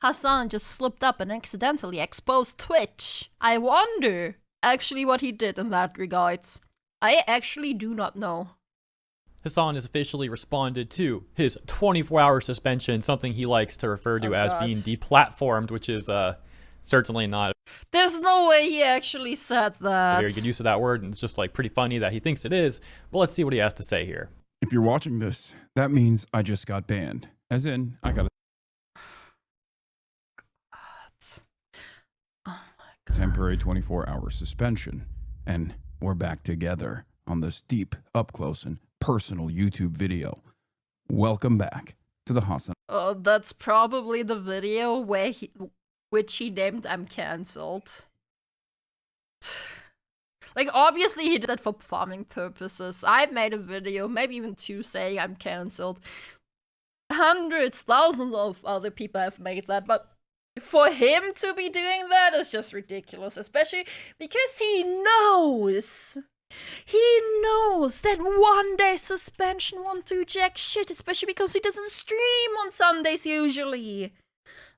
Hasan just slipped up and accidentally exposed Twitch. I wonder actually what he did in that regards. I actually do not know. Hasan has officially responded to his 24-hour suspension, something he likes to refer to as being deplatformed, which is certainly not. There's no way he actually said that. Very good use of that word, and it's just like pretty funny that he thinks it is. But let's see what he has to say here. If you're watching this, that means I just got banned. As in, I got a temporary 24-hour suspension. And we're back together on this deep, up-close, and personal YouTube video. Welcome back to the Hasan. That's probably the video which he named I'm cancelled. Like, obviously he did that for farming purposes. I made a video, maybe even two, saying I'm cancelled. Hundreds, thousands of other people have made that, but for him to be doing that is just ridiculous, especially because he knows that 1 day suspension won't do jack shit, especially because he doesn't stream on Sundays usually.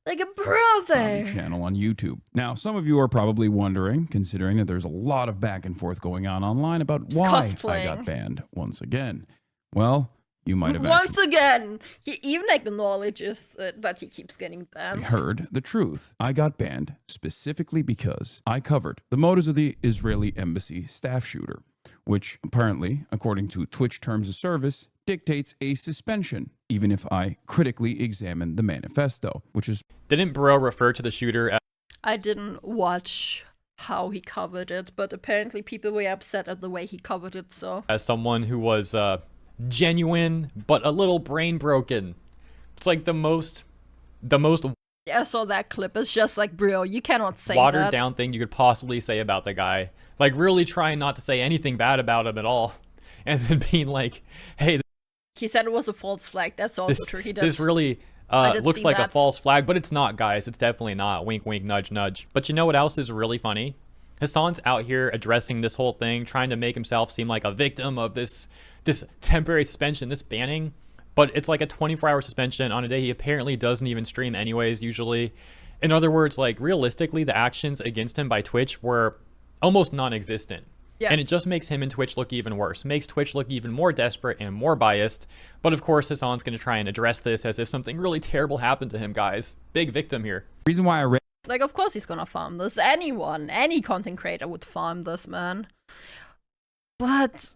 Like a brother. Channel on YouTube. Now, some of you are probably wondering, considering that there's a lot of back and forth going on online about why I got banned once again. Well, you might have again, he even acknowledges that he keeps getting banned. Heard the truth. I got banned specifically because I covered the motives of the Israeli embassy staff shooter, which apparently, according to Twitch terms of service, dictates a suspension, even if I critically examine the manifesto, which is... Didn't Bro refer to the shooter as... I didn't watch how he covered it, but apparently people were upset at the way he covered it, so... As someone who was genuine, but a little brain broken. It's like the most... Yeah, I saw that clip. It's just like, bro, you cannot say watered down thing you could possibly say about the guy. Like, really trying not to say anything bad about him at all. And then being like, hey... He said it was a false flag. That's also true. He did. This really looks like a false flag, but it's not, guys. It's definitely not. Wink, wink, nudge, nudge. But you know what else is really funny? Hasan's out here addressing this whole thing, trying to make himself seem like a victim of this temporary suspension, this banning. But it's like a 24-hour suspension on a day he apparently doesn't even stream anyways, usually. In other words, like, realistically, the actions against him by Twitch were almost non-existent. Yeah. And it just makes him and Twitch look even worse. Makes Twitch look even more desperate and more biased. But of course, Hasan's going to try and address this as if something really terrible happened to him, guys. Big victim here. Reason why I read... Like, of course he's gonna farm this. Any content creator would farm this, man. But...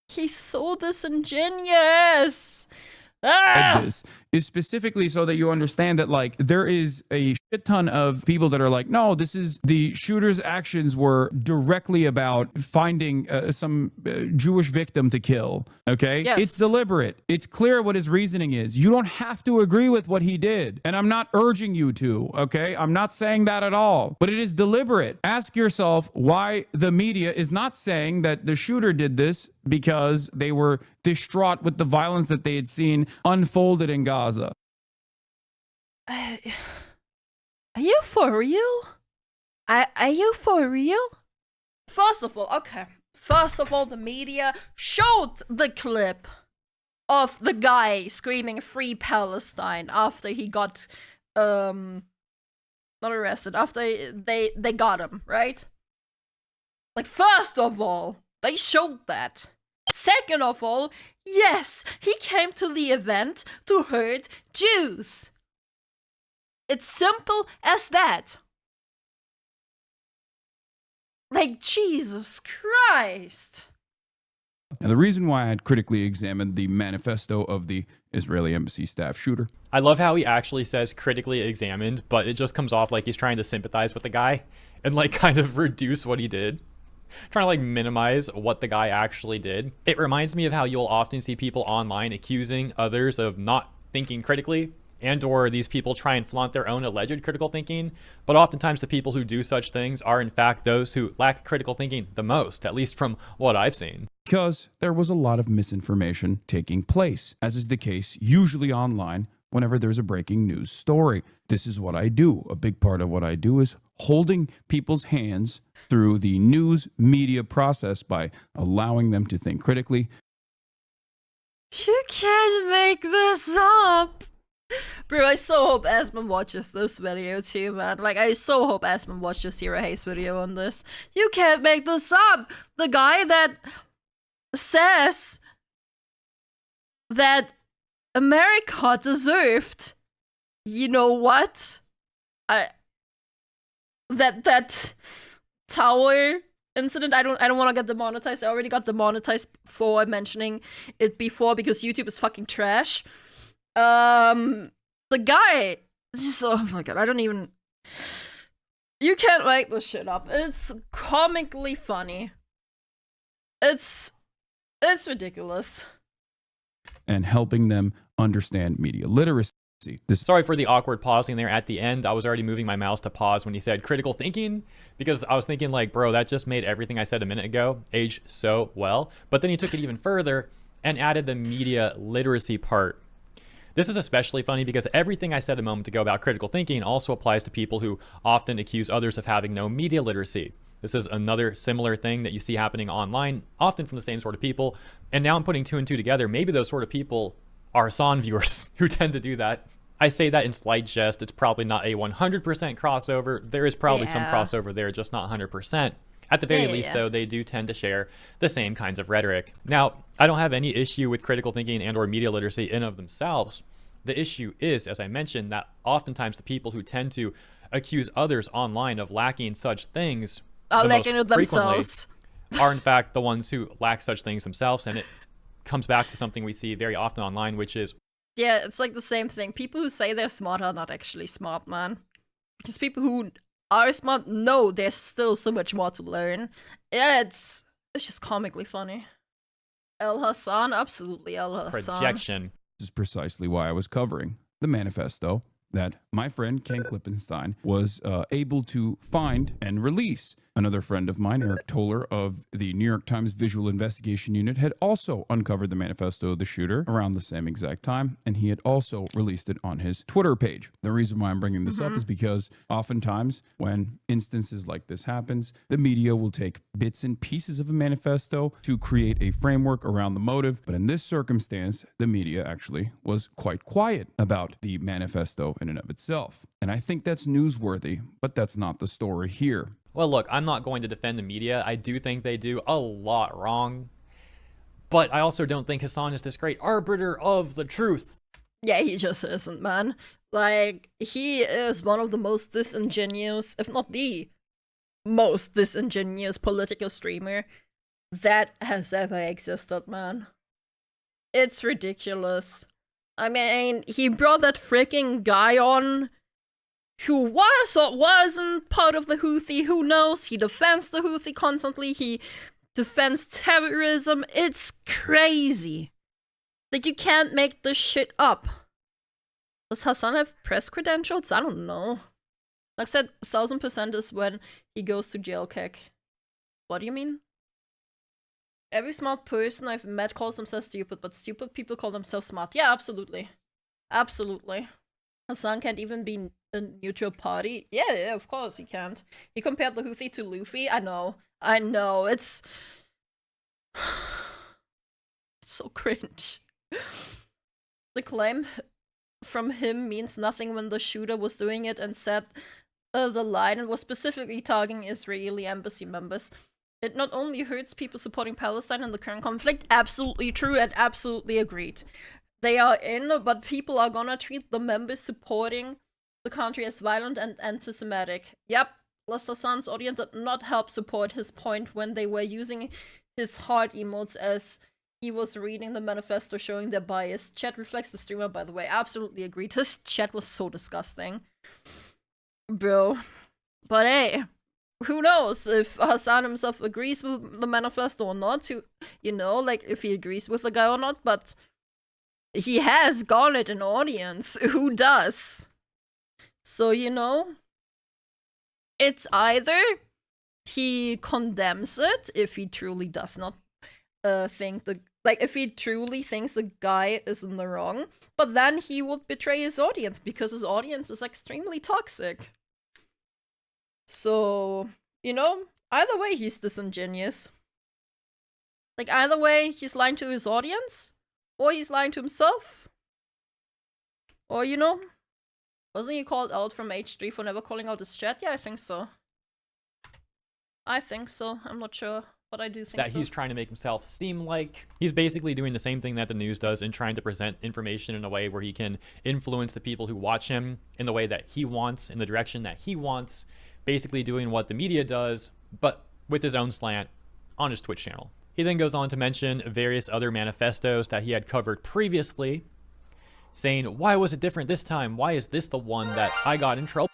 he's so disingenuous. This is specifically so that you understand that, like, there is a shit ton of people that are like, no, this is the shooter's actions were directly about finding some Jewish victim to kill. Okay, yes. It's deliberate. It's clear what his reasoning is. You don't have to agree with what he did, and I'm not urging you to. Okay, I'm not saying that at all, but it is deliberate. Ask yourself why the media is not saying that the shooter did this because they were distraught with the violence that they had seen unfolded in Gaza. Are you for real? Are you for real? First of all, the media showed the clip of the guy screaming "Free Palestine" after he got not arrested, after they got him, right? Like, first of all, they showed that. Second of all, yes, he came to the event to hurt Jews. It's simple as that. Like, Jesus Christ. Now, the reason why I had critically examined the manifesto of the Israeli embassy staff shooter. I love how he actually says critically examined, but it just comes off like he's trying to sympathize with the guy and, like, kind of reduce what he did. Trying to, like, minimize what the guy actually did. It reminds me of how you'll often see people online accusing others of not thinking critically, and or these people try and flaunt their own alleged critical thinking, but oftentimes the people who do such things are in fact those who lack critical thinking the most, at least from what I've seen. Because there was a lot of misinformation taking place, as is the case usually online whenever there's a breaking news story. This is what I do. A big part of what I do is holding people's hands through the news media process by allowing them to think critically. You can't make this up. Bro, I so hope Asmund watches this video too, man. Like, I so hope Asmund watches Hero Hayes video on this. You can't make this up! The guy that says that America deserved, you know what? That tower incident, I don't want to get demonetized. I already got demonetized for mentioning it before because YouTube is fucking trash. The guy just, oh my god, I don't even, you can't make this shit up. It's comically funny. It's ridiculous. And helping them understand media literacy. Sorry for the awkward pausing there at the end. I was already moving my mouse to pause when he said critical thinking, because I was thinking like, bro, that just made everything I said a minute ago age so well. But then he took it even further and added the media literacy part. This is especially funny because everything I said a moment ago about critical thinking also applies to people who often accuse others of having no media literacy. This is another similar thing that you see happening online, often from the same sort of people. And now I'm putting two and two together. Maybe those sort of people are Hasan viewers who tend to do that. I say that in slight jest. It's probably not a 100% crossover. There is probably some crossover there, just not 100%. At the very least, though, they do tend to share the same kinds of rhetoric. Now, I don't have any issue with critical thinking and or media literacy in of themselves. The issue is, as I mentioned, that oftentimes the people who tend to accuse others online of lacking such things are lacking with themselves. Are in fact the ones who lack such things themselves, and it comes back to something we see very often online, which is, yeah, it's like the same thing. People who say they're smart are not actually smart, man. Because people who are smart know there's still so much more to learn. Yeah, it's just comically funny. El Hasan, absolutely El Hasan. Projection. This is precisely why I was covering the manifesto that my friend Ken Klippenstein was able to find and release. Another friend of mine, Eric Toller of the New York Times Visual Investigation Unit, had also uncovered the manifesto of the shooter around the same exact time, and he had also released it on his Twitter page. The reason why I'm bringing this up is because oftentimes when instances like this happens, the media will take bits and pieces of a manifesto to create a framework around the motive, but in this circumstance, the media actually was quite quiet about the manifesto in and of itself. And I think that's newsworthy, but that's not the story here. Well, look, I'm not going to defend the media. I do think they do a lot wrong. But I also don't think Hasan is this great arbiter of the truth. Yeah, he just isn't, man. Like, he is one of the most disingenuous, if not the most disingenuous political streamer that has ever existed, man. It's ridiculous. I mean, he brought that freaking guy on who was or wasn't part of the Houthi, who knows? He defends the Houthi constantly, he defends terrorism. It's crazy that you can't make this shit up. Does Hasan have press credentials? I don't know. Like I said, 1000% is when he goes to jail kick. What do you mean? Every smart person I've met calls themselves stupid, but stupid people call themselves smart. Yeah, absolutely. Absolutely. Hasan can't even be a neutral party. Yeah, of course he can't. He compared the Houthi to Luffy. I know. It's so cringe. The claim from him means nothing when the shooter was doing it and said the line and was specifically targeting Israeli embassy members. It not only hurts people supporting Palestine in the current conflict, absolutely true and absolutely agreed. They are in, but people are gonna treat the members supporting the country as violent and anti-Semitic. Yep, Hasan's audience did not help support his point when they were using his heart emotes as he was reading the manifesto showing their bias. Chat reflects the streamer, by the way. Absolutely agreed. His chat was so disgusting. Bro. But hey, who knows if Hasan himself agrees with the manifesto or not, like if he agrees with the guy or not, but he has garnered an audience. Who does? So, it's either he condemns it if he truly does not if he truly thinks the guy is in the wrong, but then he would betray his audience because his audience is extremely toxic. So, either way he's disingenuous. Like, either way he's lying to his audience, or he's lying to himself, Or, you know, wasn't he called out from H3 for never calling out his chat? Yeah, I think so. I think so. I'm not sure, but I do think that so. He's trying to make himself seem like he's basically doing the same thing that the news does and trying to present information in a way where he can influence the people who watch him in the way that he wants, in the direction that he wants, basically doing what the media does, but with his own slant on his Twitch channel. He then goes on to mention various other manifestos that he had covered previously, saying, why was it different this time? Why is this the one that I got in trouble?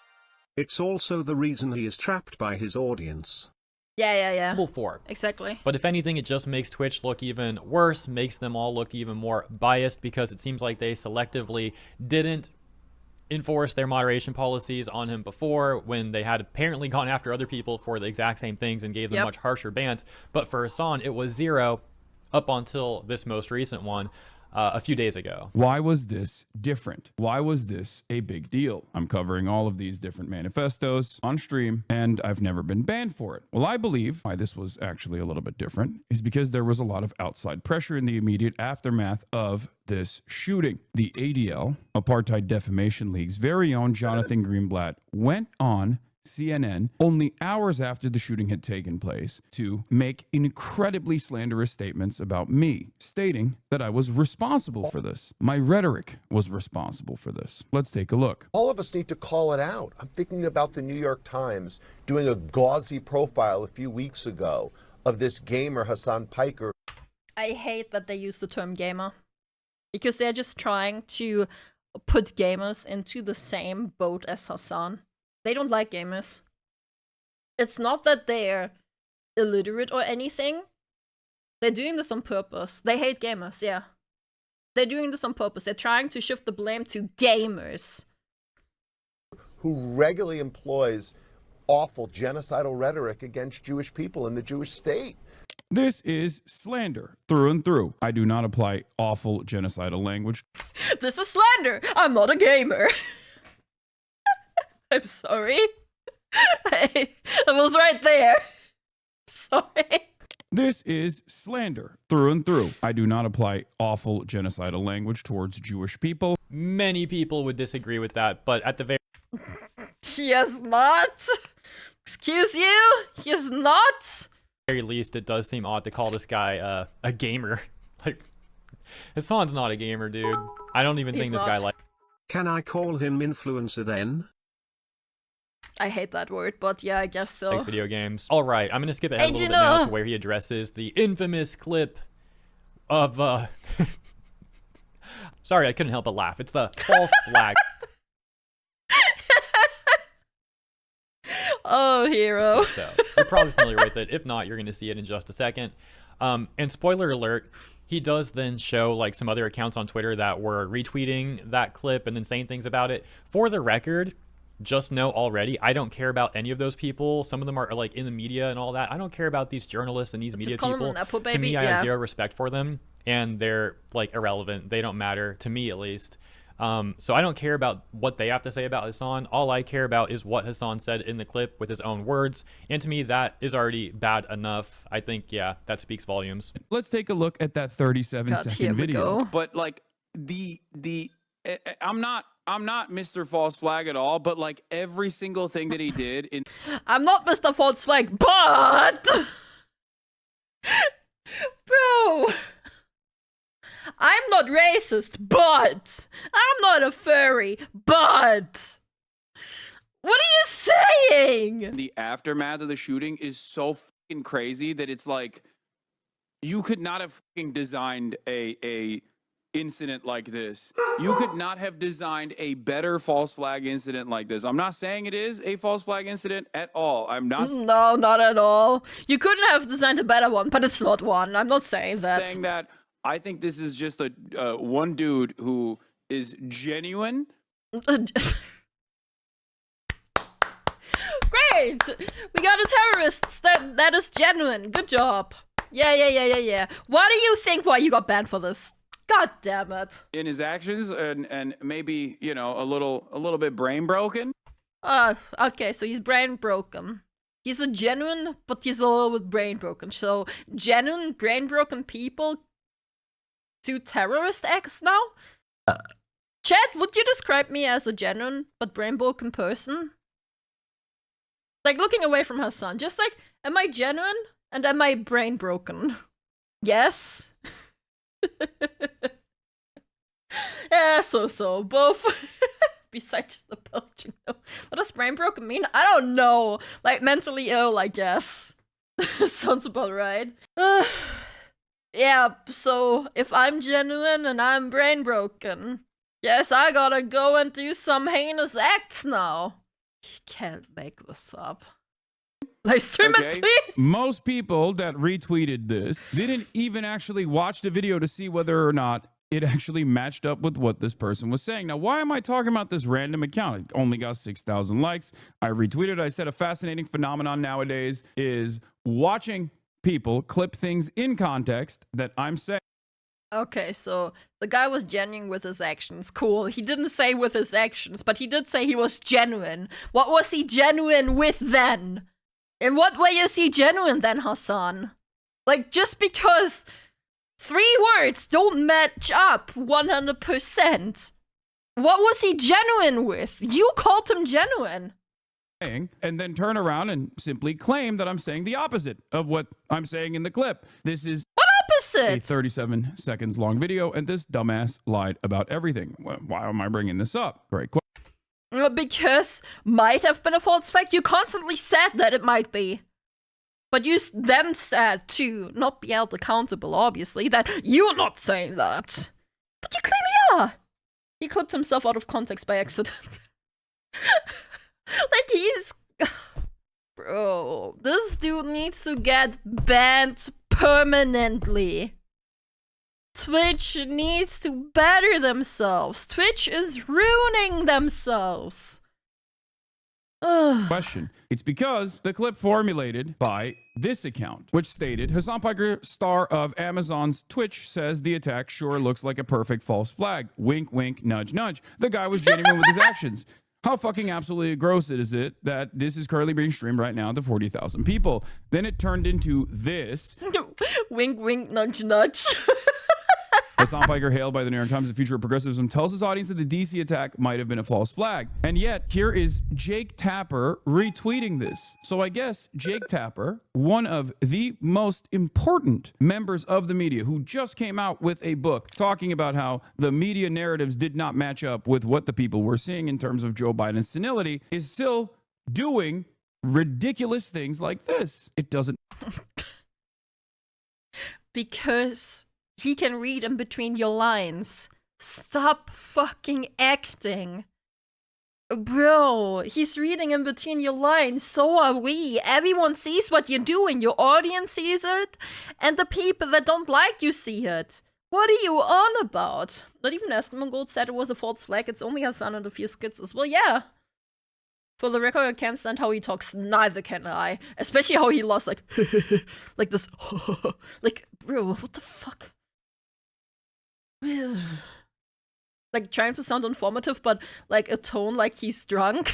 It's also the reason he is trapped by his audience. Yeah. For. Exactly. But if anything, it just makes Twitch look even worse, makes them all look even more biased, because it seems like they selectively didn't enforce their moderation policies on him before, when they had apparently gone after other people for the exact same things and gave them much harsher bans. But for Hasan, it was 0 up until this most recent one. A few days ago. Why was this different? Why was this a big deal? I'm covering all of these different manifestos on stream, and I've never been banned for it. Well, I believe why this was actually a little bit different is because there was a lot of outside pressure in the immediate aftermath of this shooting. The ADL, Apartheid Defamation League's very own Jonathan Greenblatt, went on CNN only hours after the shooting had taken place to make incredibly slanderous statements about me, stating that I was responsible for this. My rhetoric was responsible for this. Let's take a look. All of us need to call it out. I'm thinking about the New York Times doing a gauzy profile a few weeks ago of this gamer, Hasan Piker. I hate that they use the term gamer, because they're just trying to put gamers into the same boat as Hasan. They don't like gamers. It's not that they're illiterate or anything. They're doing this on purpose. They hate gamers, yeah. They're doing this on purpose. They're trying to shift the blame to gamers. Who regularly employs awful genocidal rhetoric against Jewish people in the Jewish state. This is slander through and through. I do not apply awful genocidal language. This is slander. I'm not a gamer. I'm sorry. I was right there. Sorry. This is slander through and through. I do not apply awful genocidal language towards Jewish people. Many people would disagree with that, but at the He is not. Excuse you? He is not. very least, it does seem odd to call this guy a gamer. Like, Hasan's not a gamer, dude. I don't even think this guy like. Can I call him influencer then? I hate that word, but yeah, I guess so. Likes video games. All right, I'm gonna skip ahead a little bit now to where he addresses the infamous clip of Sorry, I couldn't help but laugh. It's the false flag. Oh, hero. So, you're probably familiar with it. If not, you're gonna see it in just a second. And spoiler alert, he does then show like some other accounts on Twitter that were retweeting that clip and then saying things about it. For the record, just know already, I don't care about any of those people. Some of them are like in the media and all that. I don't care about these journalists and these media people. To me, I have zero respect for them, and they're like irrelevant. They don't matter to me, at least. So I don't care about what they have to say about Hasan. All I care about is what Hasan said in the clip with his own words. And to me, that is already bad enough. I think, yeah, that speaks volumes. Let's take a look at that 37-second video. But like I'm not Mr. False Flag at all, but like every single thing that he did in I'm not Mr. False Flag, but bro, I'm not racist, but I'm not a furry, but what are you saying? the aftermath of the shooting is so fucking crazy that it's like you could not have fucking designed a incident like this. You could not have designed a better false flag incident like this. I'm not saying it is a false flag incident at all. I'm not No, not at all. You couldn't have designed a better one, but it's not one. I'm not saying that. saying that. I think this is just a one dude who is genuine. Great! We got a terrorist that is genuine. Good job. Yeah. Why do you think why you got banned for this? God damn it. In his actions and maybe, you know, a little bit brain broken. Okay, so he's brain broken. He's a genuine, but he's a little bit brain broken. So genuine brain broken people do terrorist acts now? Chat, would you describe me as a genuine but brain-broken person? Like, looking away from Hasan, just like, am I genuine and am I brain-broken? Yes? Yeah, so, both. Besides the belching, though. What does brain-broken mean? I don't know. Like, mentally ill, I guess. Sounds about right. Yeah, so if I'm genuine and I'm brain-broken, yes, I gotta go and do some heinous acts now. You can't make this up. Live stream it, please! Most people that retweeted this didn't even actually watch the video to see whether or not it actually matched up with what this person was saying. Now, why am I talking about this random account? It only got 6,000 likes. I retweeted. I said a fascinating phenomenon nowadays is watching people clip things in context that I'm saying. Okay, so the guy was genuine with his actions. Cool. He didn't say with his actions, but he did say he was genuine. What was he genuine with then? In what way is he genuine then, Hasan? Like, just because 3 words don't match up 100%. What was he genuine with? You called him genuine. And then turn around and simply claim that I'm saying the opposite of what I'm saying in the clip. This is what opposite? A 37 seconds long video, and this dumbass lied about everything. Why am I bringing this up? Great question. Because might have been a false flag. You constantly said that it might be. But you then said to not be held accountable, obviously, that you're not saying that. But you clearly are. He clipped himself out of context by accident. Like, he's... Bro, this dude needs to get banned permanently. Twitch needs to better themselves. Twitch is ruining themselves. Question. It's because the clip formulated by this account, which stated, Hasan Piker, star of Amazon's Twitch, says the attack sure looks like a perfect false flag. Wink, wink, nudge, nudge. The guy was genuine with his actions. How fucking absolutely gross is it that this is currently being streamed right now to 40,000 people? Then it turned into this. Wink, wink, nudge, nudge. Hasan Piker, hailed by the New York Times, the future of progressivism, tells his audience that the DC attack might have been a false flag. And yet, here is Jake Tapper retweeting this. So I guess Jake Tapper, one of the most important members of the media, who just came out with a book talking about how the media narratives did not match up with what the people were seeing in terms of Joe Biden's senility, is still doing ridiculous things like this. It doesn't... Because... he can read in between your lines. Stop fucking acting. Bro, he's reading in between your lines. So are we. Everyone sees what you're doing. Your audience sees it. And the people that don't like you see it. What are you on about? Not even Eskimo said it was a false flag. It's only Hasan and a few skits as well. Yeah. For the record, I can't stand how he talks. Neither can I. Especially how he lost, like, like this. Like, bro, what the fuck? Like, trying to sound informative, but like a tone like he's drunk.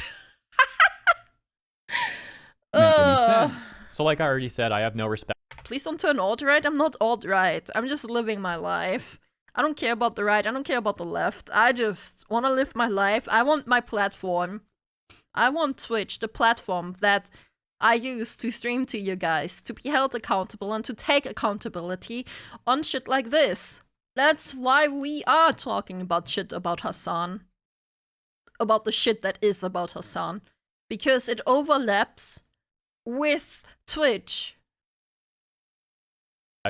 Make any sense. So like I already said, I have no respect. Please don't turn alt-right. I'm not alt-right. I'm just living my life. I don't care about the right. I don't care about the left. I just want to live my life. I want my platform. I want Twitch, the platform that I use to stream to you guys, to be held accountable and to take accountability on shit like this. That's why we are talking about shit about Hasan. About the shit that is about Hasan. Because it overlaps with Twitch.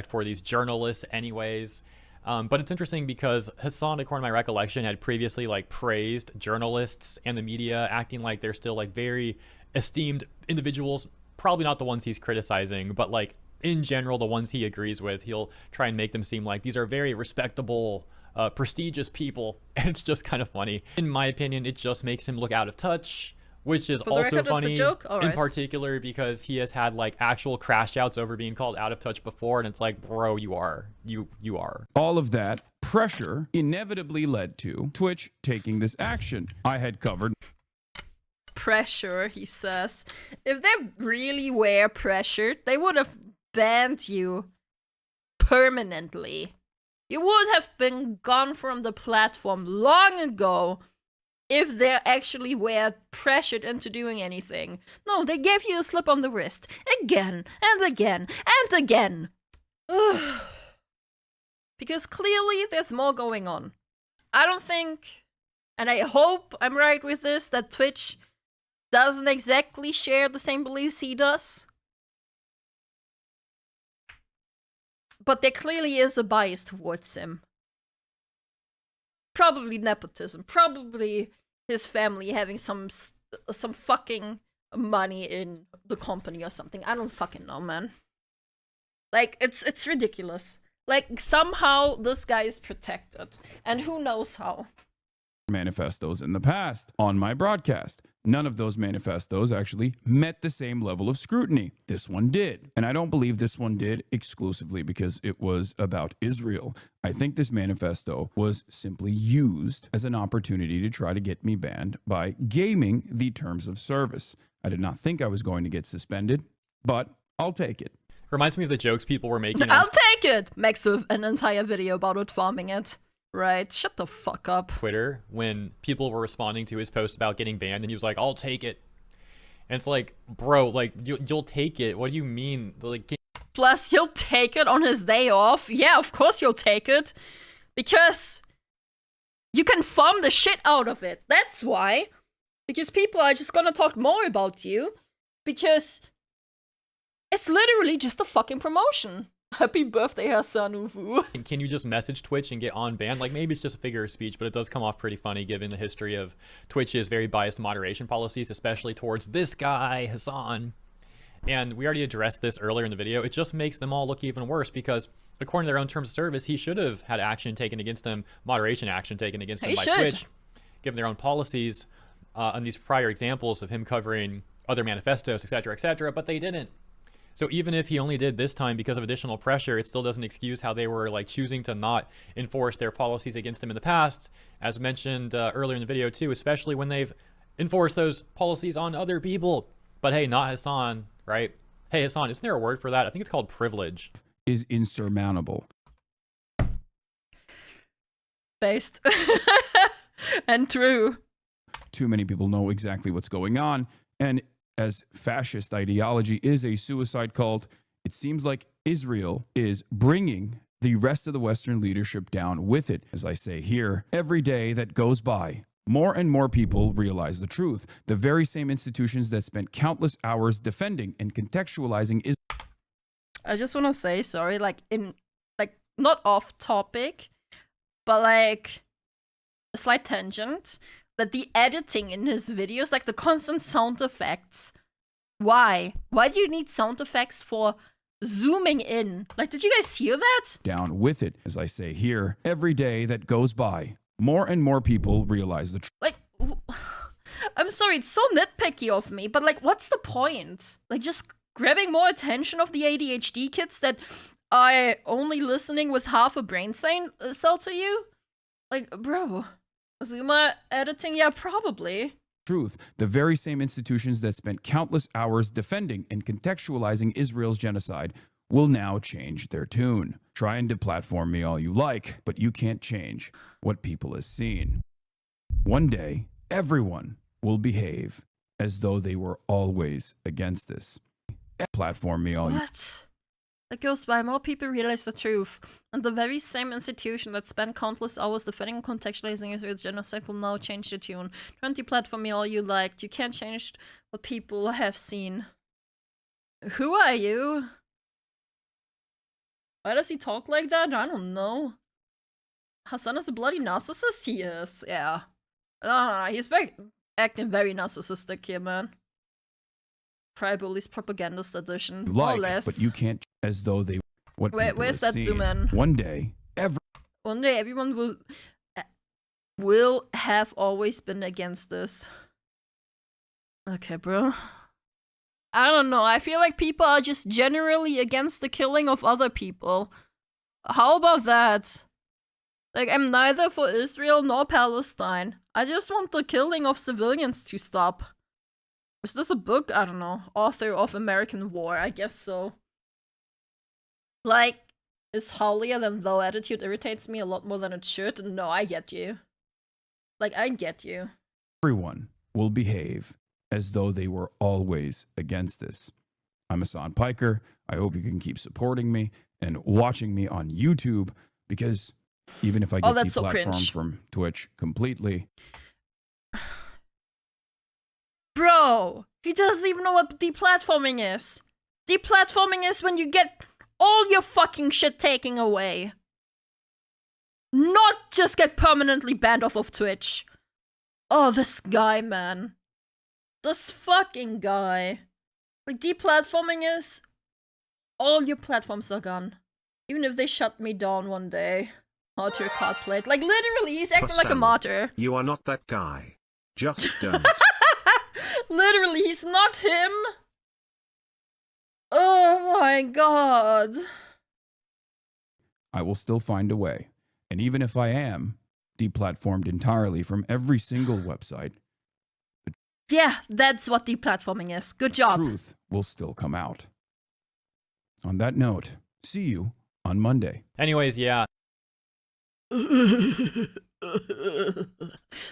For these journalists anyways. But it's interesting because Hasan, according to my recollection, had previously like praised journalists and the media, acting like they're still like very esteemed individuals. Probably not the ones he's criticizing, but like in general, the ones he agrees with, he'll try and make them seem like these are very respectable, prestigious people. And it's just kind of funny. In my opinion, it just makes him look out of touch, which is also funny in particular because he has had like actual crash outs over being called out of touch before. And it's like, bro, you are. All of that pressure inevitably led to Twitch taking this action. I had covered pressure, he says. If they really were pressured, they would have banned you permanently. You would have been gone from the platform long ago if they actually were pressured into doing anything. No, they gave you a slip on the wrist. Again, and again, and again. Ugh. Because clearly there's more going on. I don't think, and I hope I'm right with this, that Twitch doesn't exactly share the same beliefs he does. But there clearly is a bias towards him. Probably nepotism. Probably his family having some fucking money in the company or something. I don't fucking know, man. Like, it's ridiculous. Like, somehow this guy is protected. And who knows how. Manifestos in the past on my broadcast. None of those manifestos actually met the same level of scrutiny. This one did. And I don't believe this one did exclusively because it was about Israel. I think this manifesto was simply used as an opportunity to try to get me banned by gaming the terms of service. I did not think I was going to get suspended, but I'll take it. Reminds me of the jokes people were making. I'll take it! Makes an entire video about it farming it. Right, shut the fuck up. Twitter, when people were responding to his post about getting banned, and he was like, I'll take it. And it's like, bro, like, you'll take it. What do you mean? Like, plus, he'll take it on his day off. Yeah, of course you'll take it. Because you can farm the shit out of it. That's why. Because people are just gonna talk more about you. Because it's literally just a fucking promotion. Happy birthday, Hasan Ufu. Can you just message Twitch and get on banned? Like, maybe it's just a figure of speech, but it does come off pretty funny given the history of Twitch's very biased moderation policies, especially towards this guy, Hasan. And we already addressed this earlier in the video. It just makes them all look even worse because, according to their own terms of service, he should have had action taken against him, moderation action taken against him by Twitch, given their own policies on these prior examples of him covering other manifestos, etc., but they didn't. So even if he only did this time because of additional pressure, it still doesn't excuse how they were like choosing to not enforce their policies against him in the past, as mentioned earlier in the video too, especially when they've enforced those policies on other people. But hey, not Hasan, right? Hey, Hasan, isn't there a word for that? I think it's called privilege. Is insurmountable. Based. And true. Too many people know exactly what's going on, and as fascist ideology is a suicide cult, it seems like Israel is bringing the rest of the Western leadership down with it. As I say here, every day that goes by, more and more people realize the truth. The very same institutions that spent countless hours defending and contextualizing Israel. I just want to say, sorry, like, not off topic, but like, a slight tangent. That the editing in his videos, like the constant sound effects, why? Why do you need sound effects for zooming in? Like, did you guys hear that? Down with it. As I say here, every day that goes by, more and more people realize the truth. Like, I'm sorry, it's so nitpicky of me, but like, what's the point? Like, just grabbing more attention of the ADHD kids that are only listening with half a brain cell to you? Like, bro. Zuma editing? Yeah, probably. Truth. The very same institutions that spent countless hours defending and contextualizing Israel's genocide will now change their tune. Try and deplatform me all you like, but you can't change what people have seen. One day, everyone will behave as though they were always against this. Platform me all you... What? That goes by, more people realize the truth. And the very same institution that spent countless hours defending and contextualizing Israel's genocide will now change the tune. Try and deplatform me all you liked. You can't change what people have seen. Who are you? Why does he talk like that? I don't know. Hasan is a bloody narcissist? He is, yeah. No, he's acting very narcissistic here, man. Cry Bullies Propagandist Edition. More or less. But you can't, as though they... Where's that zoom in? One day, everyone will have always been against this. Okay, bro. I don't know. I feel like people are just generally against the killing of other people. How about that? Like, I'm neither for Israel nor Palestine. I just want the killing of civilians to stop. Is this a book? I don't know. Author of American War. I guess so. Like, his holier than thou attitude irritates me a lot more than it should. No, I get you. Like, I get you. Everyone will behave as though they were always against this. I'm Hasan Piker. I hope you can keep supporting me and watching me on YouTube, because even if I get deplatformed from Twitch completely. Bro, he doesn't even know what deplatforming is. Deplatforming is when you get all your fucking shit taken away. Not just get permanently banned off of Twitch. Oh, this guy, man. This fucking guy. Like, deplatforming is all your platforms are gone. Even if they shut me down one day. Martyr card played. Like, literally, he's acting like a martyr. You are not that guy. Just don't. Literally, he's not him. Oh my god. I will still find a way. And even if I am deplatformed entirely from every single website, yeah, that's what deplatforming is. Good job. Truth will still come out. On that note, see you on Monday. Anyways, yeah.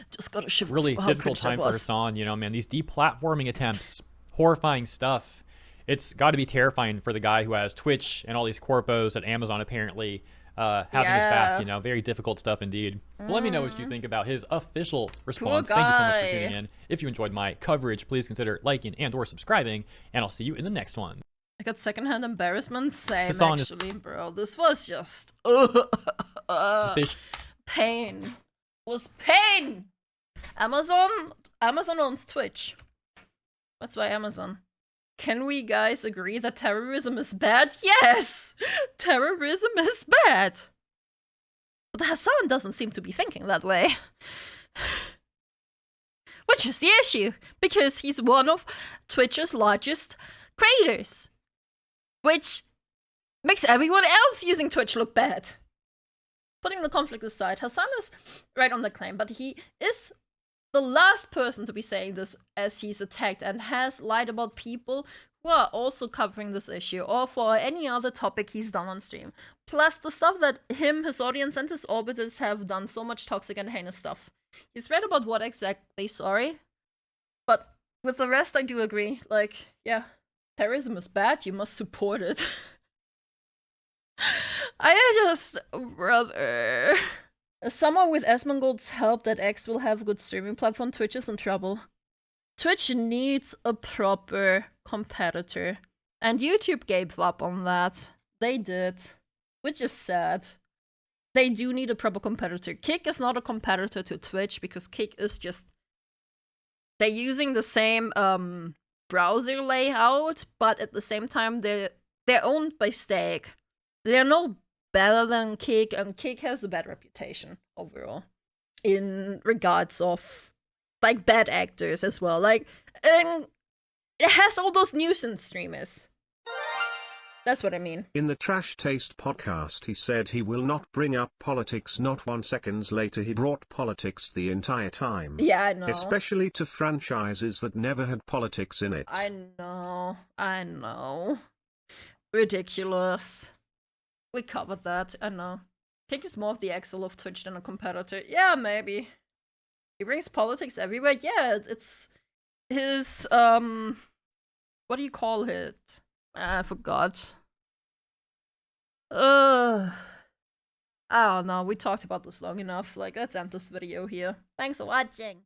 Just gotta shiver. Really difficult time for Hasan, you know, man. These deplatforming attempts, horrifying stuff. It's got to be terrifying for the guy who has Twitch and all these corpos at Amazon apparently having his back, you know. Very difficult stuff indeed. But let me know what you think about his official response. Thank you so much for tuning in. If you enjoyed my coverage, please consider liking and or subscribing, and I'll see you in the next one. I got secondhand embarrassment. Same, Hasan actually, bro. This was just pain. It was pain. Amazon owns Twitch. That's why Amazon. Can we guys agree that terrorism is bad? Yes! Terrorism is bad! But Hasan doesn't seem to be thinking that way. Which is the issue, because he's one of Twitch's largest creators. Which makes everyone else using Twitch look bad. Putting the conflict aside, Hasan is right on the claim, but he is the last person to be saying this as he's attacked and has lied about people who are also covering this issue or for any other topic he's done on stream. Plus the stuff that him, his audience, and his orbiters have done so much toxic and heinous stuff. He's right about what exactly, sorry. But with the rest, I do agree. Like, yeah, terrorism is bad, you must support it. I just, brother... Someone with Asmongold's help that X will have a good streaming platform. Twitch is in trouble. Twitch needs a proper competitor. And YouTube gave up on that. They did. Which is sad. They do need a proper competitor. Kick is not a competitor to Twitch because Kick is just... They're using the same browser layout, but at the same time they're owned by Stake. They're no better than Kick, and Kick has a bad reputation overall in regards of like bad actors as well. Like, and it has all those nuisance streamers. That's what I mean. In the Trash Taste podcast, he said he will not bring up politics. Not 1 second later, he brought politics the entire time. Yeah, I know. Especially to franchises that never had politics in it. I know. Ridiculous. We covered that, I know. Kick is more of the Excel of Twitch than a competitor. Yeah, maybe. He brings politics everywhere. Yeah, it's his, what do you call it? I forgot. I don't know, we talked about this long enough. Like, let's end this video here. Thanks for watching.